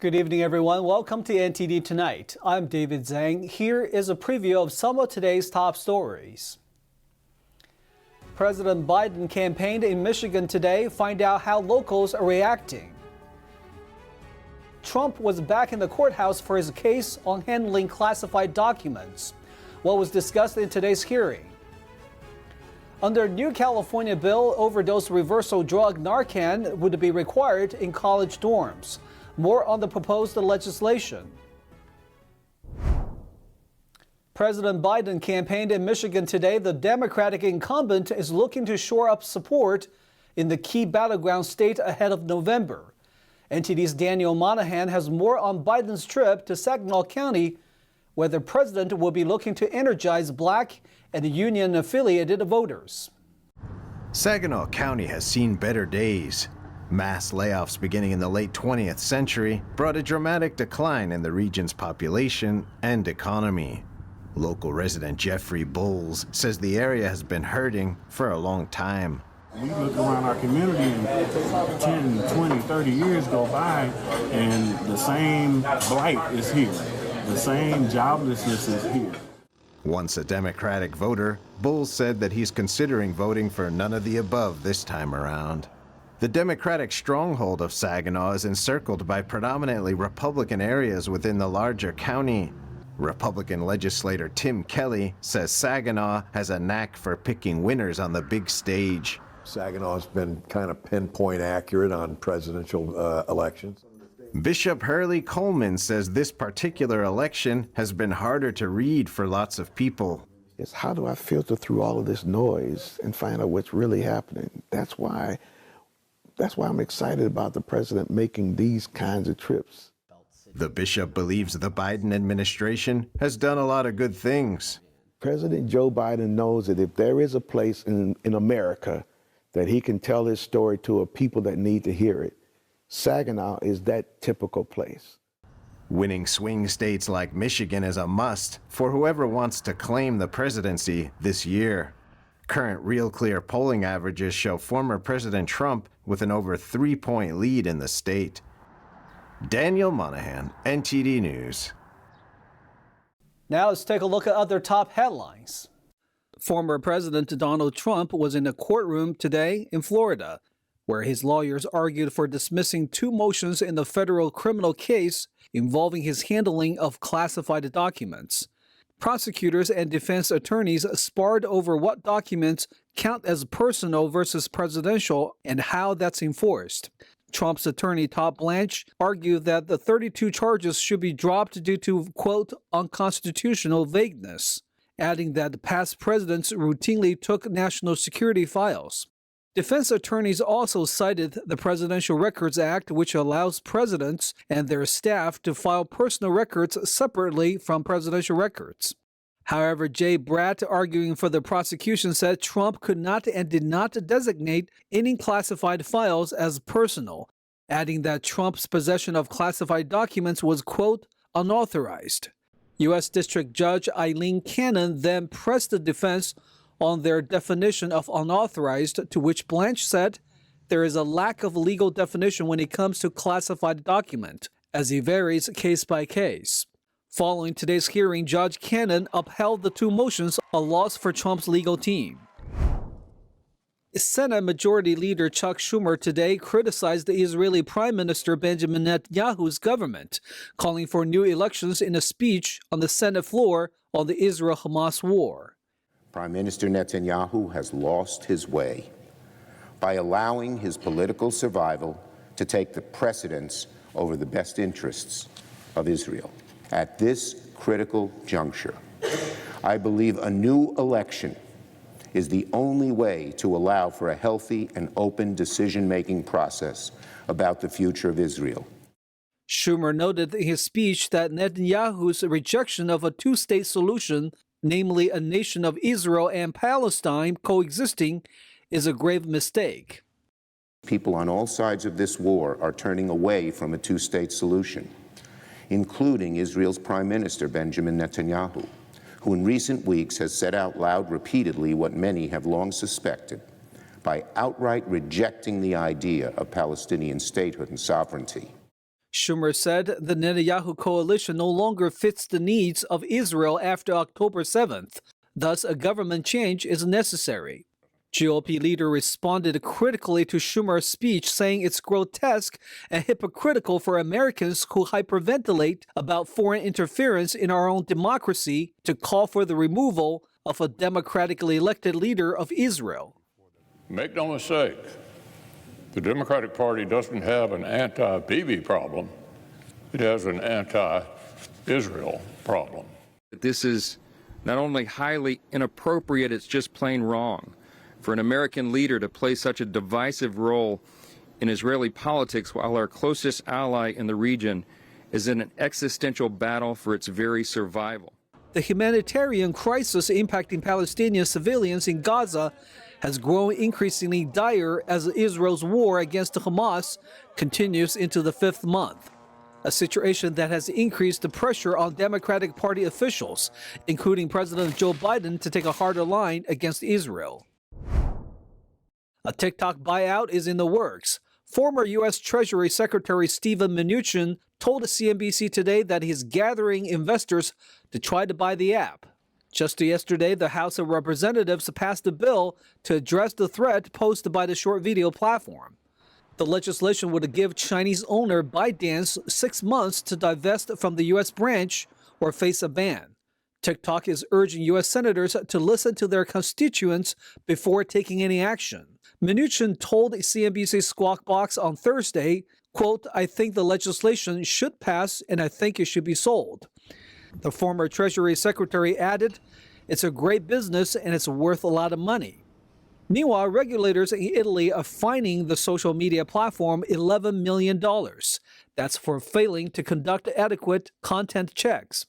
Good evening, everyone. Welcome to NTD Tonight. I'm David Zhang. Here is a preview of some of today's top stories. President Biden campaigned in Michigan today. Find out how locals are reacting. Trump was back in the courthouse for his case on handling classified documents. What was discussed in today's hearing? Under new California bill, overdose reversal drug Narcan would be required in college dorms. More on the proposed legislation. President Biden campaigned in Michigan today. The Democratic incumbent is looking to shore up support in the key battleground state ahead of November. NTD's Daniel Monahan has more on Biden's trip to Saginaw County, where the president will be looking to energize Black and union-affiliated voters. Saginaw County has seen better days. Mass layoffs beginning in the late 20th century brought a dramatic decline in the region's population and economy. Local resident Jeffrey Bowles says the area has been hurting for a long time. We look around our community and 10, 20, 30 years go by and the same blight is here. The same joblessness is here. Once a Democratic voter, Bowles said that he's considering voting for none of the above this time around. The Democratic stronghold of Saginaw is encircled by predominantly Republican areas within the larger county. Republican legislator Tim Kelly says Saginaw has a knack for picking winners on the big stage. Saginaw has been kind of pinpoint accurate on presidential elections. Bishop Hurley Coleman says this particular election has been harder to read for lots of people. It's how do I filter through all of this noise and find out what's really happening? That's why I'm excited about the president making these kinds of trips. The bishop believes the Biden administration has done a lot of good things. President Joe Biden knows that if there is a place in America that he can tell his story to a people that need to hear it, Saginaw is that typical place. Winning swing states like Michigan is a must for whoever wants to claim the presidency this year. Current Real Clear polling averages show former President Trump with an over 3-point lead in the state. Daniel Monahan, NTD News. Now let's take a look at other top headlines. Former President Donald Trump was in a courtroom today in Florida, where his lawyers argued for dismissing 2 motions in the federal criminal case involving his handling of classified documents. Prosecutors and defense attorneys sparred over what documents count as personal versus presidential and how that's enforced. Trump's attorney Todd Blanche argued that the 32 charges should be dropped due to, quote, unconstitutional vagueness, adding that past presidents routinely took national security files. Defense attorneys also cited the Presidential Records Act, which allows presidents and their staff to file personal records separately from presidential records. However, Jay Bratt, arguing for the prosecution, said Trump could not and did not designate any classified files as personal, adding that Trump's possession of classified documents was, quote, unauthorized. U.S. District Judge Eileen Cannon then pressed the defense on their definition of unauthorized, to which Blanche said there is a lack of legal definition when it comes to classified document, as it varies case by case. Following today's hearing, Judge Cannon upheld the 2 motions, a loss for Trump's legal team. Senate Majority Leader Chuck Schumer today criticized the Israeli Prime Minister Benjamin Netanyahu's government, calling for new elections in a speech on the Senate floor on the Israel-Hamas war. Prime Minister Netanyahu has lost his way by allowing his political survival to take the precedence over the best interests of Israel. At this critical juncture, I believe a new election is the only way to allow for a healthy and open decision-making process about the future of Israel. Schumer noted in his speech that Netanyahu's rejection of a 2-state solution, namely a nation of Israel and Palestine coexisting, is a grave mistake. People on all sides of this war are turning away from a 2-state solution, including Israel's Prime Minister Benjamin Netanyahu, who in recent weeks has said out loud repeatedly what many have long suspected, by outright rejecting the idea of Palestinian statehood and sovereignty. Schumer said the Netanyahu coalition no longer fits the needs of Israel after October 7th. Thus, a government change is necessary. GOP leader responded critically to Schumer's speech, saying it's grotesque and hypocritical for Americans who hyperventilate about foreign interference in our own democracy to call for the removal of a democratically elected leader of Israel. Make no mistake, the Democratic Party doesn't have an anti-Bibi problem. It has an anti-Israel problem. This is not only highly inappropriate, it's just plain wrong. For an American leader to play such a divisive role in Israeli politics while our closest ally in the region is in an existential battle for its very survival. The humanitarian crisis impacting Palestinian civilians in Gaza has grown increasingly dire as Israel's war against Hamas continues into the fifth month, a situation that has increased the pressure on Democratic Party officials, including President Joe Biden, to take a harder line against Israel. A TikTok buyout is in the works. Former U.S. Treasury Secretary Steven Mnuchin told CNBC today that he's gathering investors to try to buy the app. Just yesterday, the House of Representatives passed a bill to address the threat posed by the short video platform. The legislation would give Chinese owner ByteDance 6 months to divest from the U.S. branch or face a ban. TikTok is urging U.S. senators to listen to their constituents before taking any action. Mnuchin told CNBC Squawk Box on Thursday, quote, "I think the legislation should pass and I think it should be sold." The former Treasury Secretary added, "It's a great business and it's worth a lot of money." Meanwhile, regulators in Italy are fining the social media platform $11 million. That's for failing to conduct adequate content checks.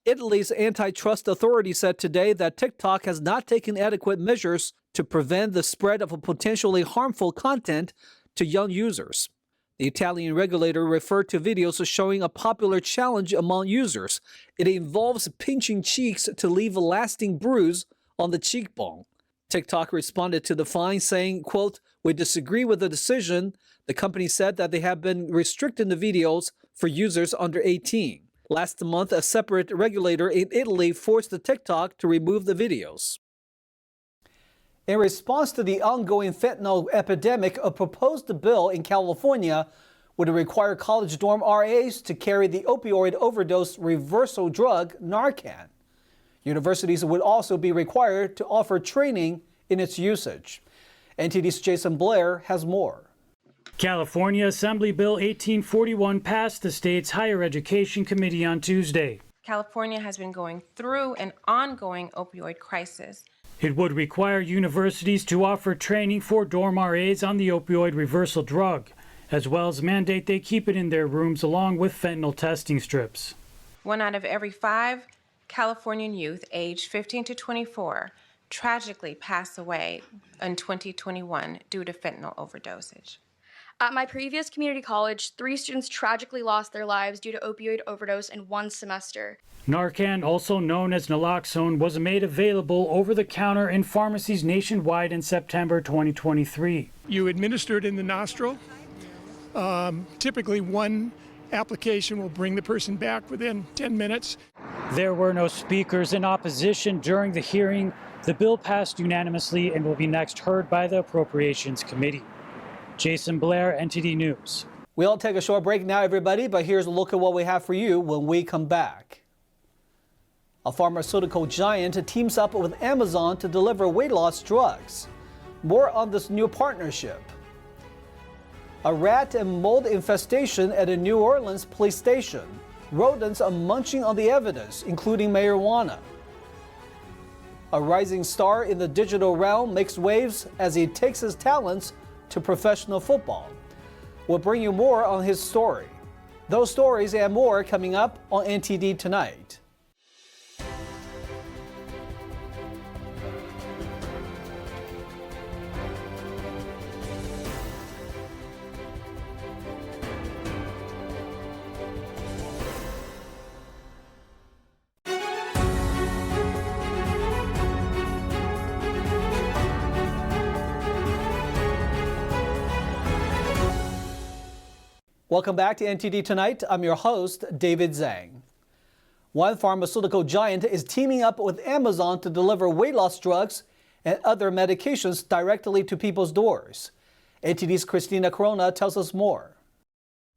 Italy's antitrust authority said today that TikTok has not taken adequate measures to prevent the spread of potentially harmful content to young users. The Italian regulator referred to videos showing a popular challenge among users. It involves pinching cheeks to leave a lasting bruise on the cheekbone. TikTok responded to the fine saying, quote, "We disagree with the decision." The company said that they have been restricting the videos for users under 18. Last month, a separate regulator in Italy forced the TikTok to remove the videos. In response to the ongoing fentanyl epidemic, a proposed bill in California would require college dorm RAs to carry the opioid overdose reversal drug Narcan. Universities would also be required to offer training in its usage. NTD's Jason Blair has more. California Assembly Bill 1841 passed the state's Higher Education Committee on Tuesday. California has been going through an ongoing opioid crisis. It would require universities to offer training for dorm RAs on the opioid reversal drug, as well as mandate they keep it in their rooms along with fentanyl testing strips. 1 out of every 5 Californian youth aged 15 to 24 tragically pass away in 2021 due to fentanyl overdosage. At my previous community college, 3 students tragically lost their lives due to opioid overdose in 1 semester. Narcan, also known as naloxone, was made available over the counter in pharmacies nationwide in September 2023. You administer it in the nostril. Typically 1 application will bring the person back within 10 minutes. There were no speakers in opposition during the hearing. The bill passed unanimously and will be next heard by the Appropriations Committee. Jason Blair, NTD News. We'll take a short break now, everybody, but here's a look at what we have for you when we come back. A pharmaceutical giant teams up with Amazon to deliver weight loss drugs. More on this new partnership. A rat and mold infestation at a New Orleans police station. Rodents are munching on the evidence, including marijuana. A rising star in the digital realm makes waves as he takes his talents to professional football. We'll bring you more on his story. Those stories and more coming up on NTD Tonight. Welcome back to NTD Tonight. I'm your host, David Zhang. One pharmaceutical giant is teaming up with Amazon to deliver weight loss drugs and other medications directly to people's doors. NTD's Christina Corona tells us more.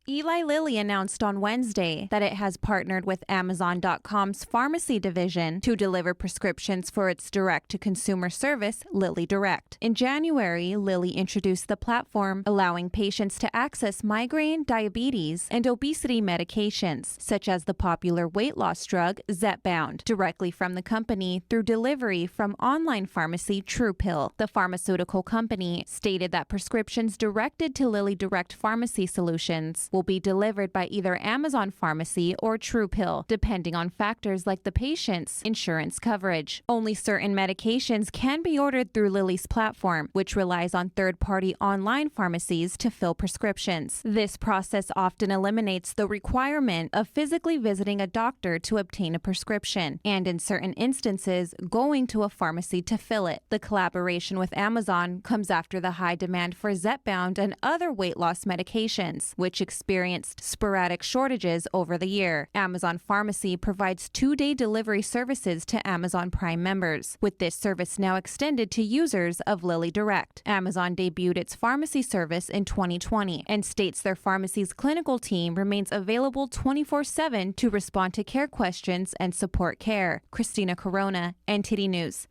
Eli Lilly announced on Wednesday that it has partnered with Amazon.com's pharmacy division to deliver prescriptions for its direct-to-consumer service, Lilly Direct. In January, Lilly introduced the platform, allowing patients to access migraine, diabetes, and obesity medications, such as the popular weight loss drug Zepbound, directly from the company through delivery from online pharmacy TruePill. The pharmaceutical company stated that prescriptions directed to Lilly Direct pharmacy solutions will be delivered by either Amazon Pharmacy or TruePill, depending on factors like the patient's insurance coverage. Only certain medications can be ordered through Lilly's platform, which relies on third-party online pharmacies to fill prescriptions. This process often eliminates the requirement of physically visiting a doctor to obtain a prescription, and in certain instances, going to a pharmacy to fill it. The collaboration with Amazon comes after the high demand for Zepbound and other weight loss medications, which experienced sporadic shortages over the year. Amazon Pharmacy provides 2-day delivery services to Amazon Prime members, with this service now extended to users of Lilly Direct. Amazon debuted its pharmacy service in 2020 and states their pharmacy's clinical team remains available 24/7 to respond to care questions and support care. Christina Corona, NTD News.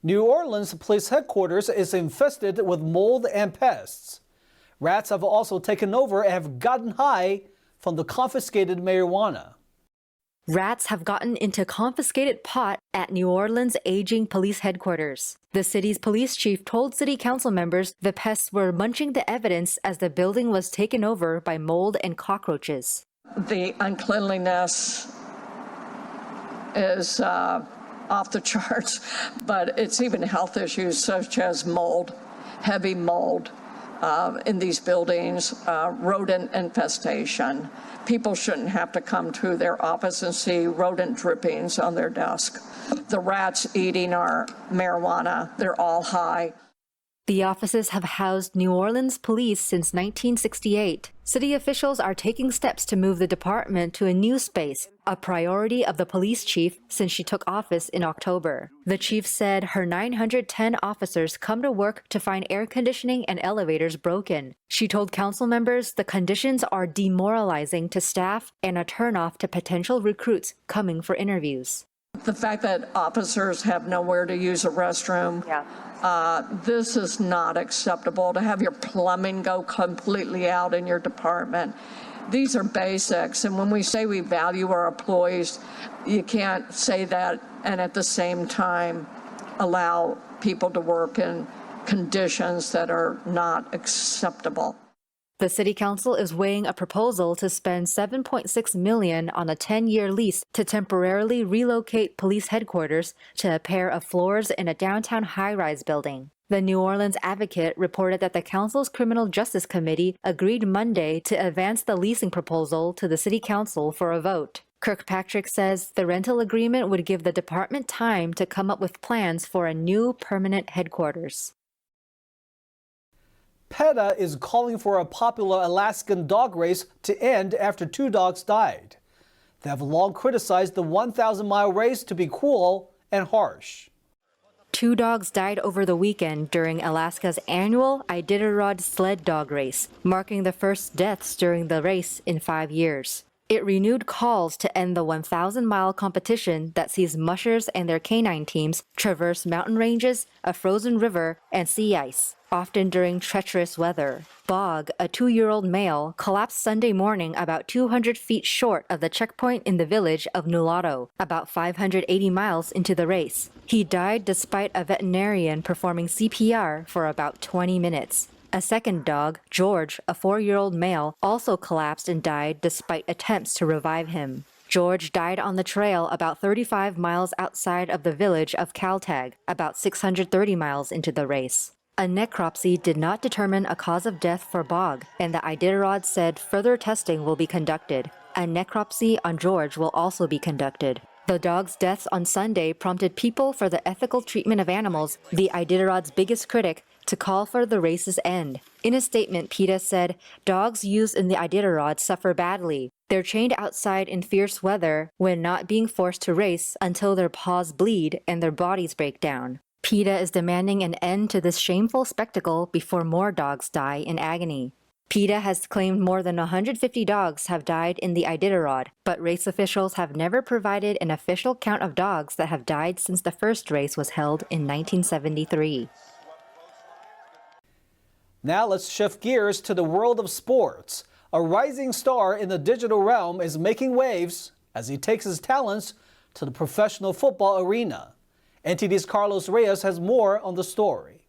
New Orleans Police Headquarters is infested with mold and pests. Rats have also taken over and have gotten high from the confiscated marijuana. Rats have gotten into confiscated pot at New Orleans' aging police headquarters. The city's police chief told city council members the pests were munching the evidence as the building was taken over by mold and cockroaches. The uncleanliness is off the charts, but it's even health issues such as mold, heavy mold, in these buildings, rodent infestation. People shouldn't have to come to their office and see rodent drippings on their desk. The rats eating our marijuana, they're all high. The offices have housed New Orleans police since 1968. City officials are taking steps to move the department to a new space, a priority of the police chief since she took office in October. The chief said her 910 officers come to work to find air conditioning and elevators broken. She told council members the conditions are demoralizing to staff and a turnoff to potential recruits coming for interviews. The fact that officers have nowhere to use a restroom, this is not acceptable. To have your plumbing go completely out in your department. These are basics, and when we say we value our employees, you can't say that and at the same time allow people to work in conditions that are not acceptable. The city council is weighing a proposal to spend $7.6 million on a 10-year lease to temporarily relocate police headquarters to a pair of floors in a downtown high-rise building. The New Orleans Advocate reported that the council's Criminal Justice Committee agreed Monday to advance the leasing proposal to the city council for a vote. Kirkpatrick says the rental agreement would give the department time to come up with plans for a new permanent headquarters. PETA is calling for a popular Alaskan dog race to end after 2 dogs died. They have long criticized the 1,000-mile race to be cruel and harsh. 2 dogs died over the weekend during Alaska's annual Iditarod Sled Dog Race, marking the first deaths during the race in 5 years. It renewed calls to end the 1,000-mile competition that sees mushers and their canine teams traverse mountain ranges, a frozen river, and sea ice, often during treacherous weather. Bog, a 2-year-old male, collapsed Sunday morning about 200 feet short of the checkpoint in the village of Nulato, about 580 miles into the race. He died despite a veterinarian performing CPR for about 20 minutes. A second dog, George, a 4-year-old male, also collapsed and died despite attempts to revive him. George died on the trail about 35 miles outside of the village of Kaltag, about 630 miles into the race. A necropsy did not determine a cause of death for Bog, and the Iditarod said further testing will be conducted. A necropsy on George will also be conducted. The dog's deaths on Sunday prompted People for the Ethical Treatment of Animals, the Iditarod's biggest critic, to call for the race's end. In a statement, PETA said, "Dogs used in the Iditarod suffer badly. They're chained outside in fierce weather when not being forced to race until their paws bleed and their bodies break down." PETA is demanding an end to this shameful spectacle before more dogs die in agony. PETA has claimed more than 150 dogs have died in the Iditarod, but race officials have never provided an official count of dogs that have died since the first race was held in 1973. Now let's shift gears to the world of sports. A rising star in the digital realm is making waves as he takes his talents to the professional football arena. NTD's Carlos Reyes has more on the story.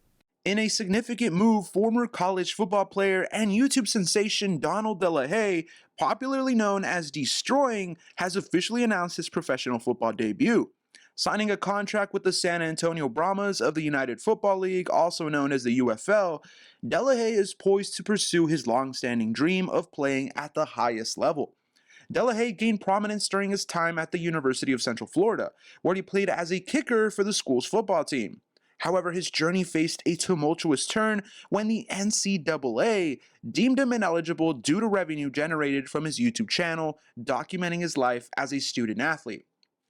In a significant move, former college football player and YouTube sensation Donald De La Haye, popularly known as Deestroying, has officially announced his professional football debut. Signing a contract with the San Antonio Brahmas of the United Football League, also known as the UFL, De La Haye is poised to pursue his long-standing dream of playing at the highest level. De La Haye gained prominence during his time at the University of Central Florida, where he played as a kicker for the school's football team. However, his journey faced a tumultuous turn when the NCAA deemed him ineligible due to revenue generated from his YouTube channel documenting his life as a student athlete.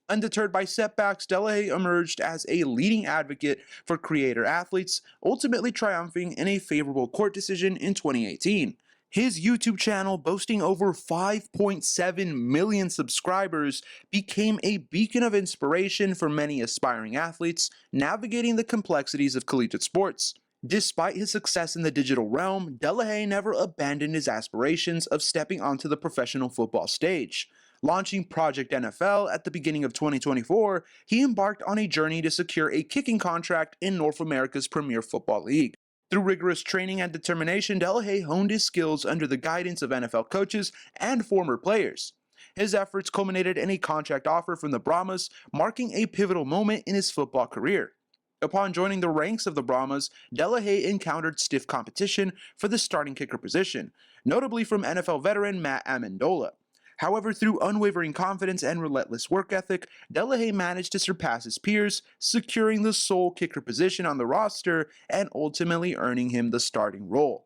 Undeterred by setbacks, De La Haye emerged as a leading advocate for creator athletes, ultimately triumphing in a favorable court decision in 2018. His YouTube channel, boasting over 5.7 million subscribers, became a beacon of inspiration for many aspiring athletes navigating the complexities of collegiate sports. Despite his success in the digital realm, De La Haye never abandoned his aspirations of stepping onto the professional football stage. Launching Project NFL at the beginning of 2024, he embarked on a journey to secure a kicking contract in North America's Premier Football League. Through rigorous training and determination, De La Haye honed his skills under the guidance of NFL coaches and former players. His efforts culminated in a contract offer from the Brahmas, marking a pivotal moment in his football career. Upon joining the ranks of the Brahmas, De La Haye encountered stiff competition for the starting kicker position, notably from NFL veteran Matt Amendola. However, through unwavering confidence and relentless work ethic, De La Haye managed to surpass his peers, securing the sole kicker position on the roster and ultimately earning him the starting role.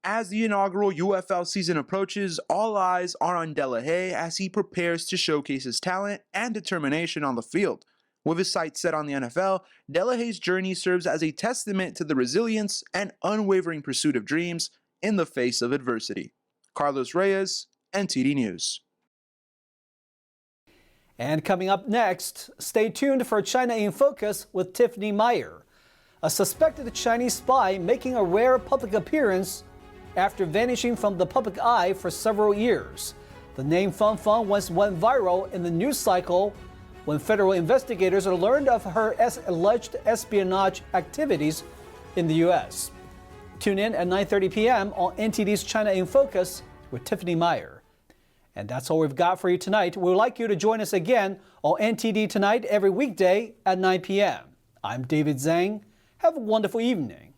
As the inaugural UFL season approaches, all eyes are on De La Haye as he prepares to showcase his talent and determination on the field. With his sights set on the NFL, De La Haye's journey serves as a testament to the resilience and unwavering pursuit of dreams in the face of adversity. Carlos Reyes, NTD News. And coming up next, stay tuned for China in Focus with Tiffany Meyer, a suspected Chinese spy making a rare public appearance after vanishing from the public eye for several years. The name Feng Feng once went viral in the news cycle when federal investigators learned of her alleged espionage activities in the U.S. Tune in at 9:30 p.m. on NTD's China in Focus with Tiffany Meyer. And that's all we've got for you tonight. We would like you to join us again on NTD Tonight every weekday at 9 p.m. I'm David Zhang. Have a wonderful evening.